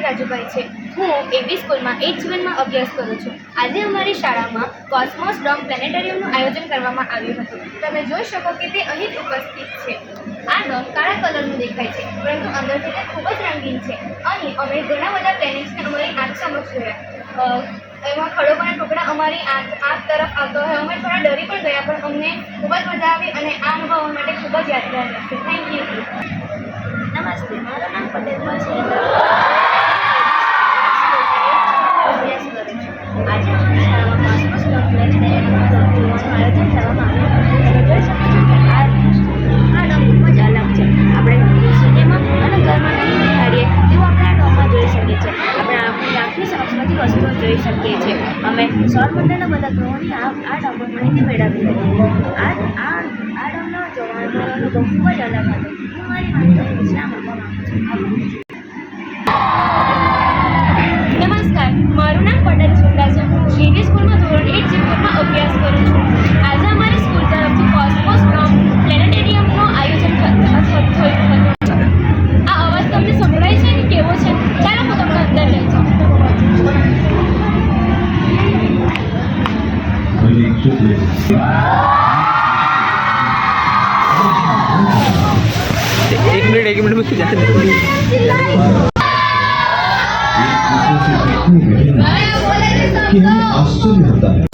રાજુભાઈ છે। હું એવી સ્કૂલમાં એક જીવનમાં અભ્યાસ કરું છું। આજે અમારી શાળામાં કોસ્મોસ ડોમ પ્લેનેટોરિયમનું આયોજન કરવામાં આવ્યું હતું। તમે જોઈ શકો કે તે અહીં જ ઉપસ્થિત છે। આ ડોમ કાળા કલરનું દેખાય છે, પરંતુ અંદરથી તે ખૂબ જ રંગીન છે। અહીં અમે ઘણા બધા પ્લેનેટ્સને અમારી આંખ સમક્ષ જોયા। એમાં ખડકોના ટુકડા અમારી આંખ તરફ આવતો હોય અમે થોડા ડરી પણ ગયા, પણ અમને ખૂબ જ મજા આવી અને આ અનુભવ અમારા માટે ખૂબ જ યાદગાર રહેશે। Thank you. નમસ્તે, મારું નામ પટેલ મનસુરેન્દ્ર અભ્યાસ કરું છું। આજે અમારી શાળામાં કોસ્મોસ ડોમ પ્લેનેટોરિયમનું જોવાનું આયોજન કરવામાં આવ્યું હતું। તમે જોઈ શકો છો કે આ ડોમ ખૂબ જ અલગ છે। આપણે સિનેમા અને ઘરમાં નહીં દેખાડીએ તેવું આપણે આ ડોમમાં જોઈ શકીએ છીએ। આપણે આપણી આંખની સમક્ષ બધી વસ્તુઓ જોઈ શકીએ છીએ। અમે સૌરમંડળના બધા ગ્રહોની આ ડોમમાં માહિતી મેળવી હતી। આ ડોમનો જોવાનો અનુભવ ખૂબ જ અલગ હતો। હું મારી માહિતીને વિશ્રામ આપવા માંગુ છું। નમસ્કાર, મારું નામ પટેલ સુંદા છે। હું એવી સ્કૂલમાં ધોરણ 1 જીવનમાં અભ્યાસ કરું છું। આજે અમારી સ્કૂલ તરફથી કોસ્મોસ ડોમ પ્લેનેટોરિયમનું આયોજન થયું હતું। આ અવાજ તમને સંભળાય છે કે કેવો છે? ચાલો હું તમને અંદર લઈ જાઉં। एक मिनट में क्या कि हमें आश्चर्य होता है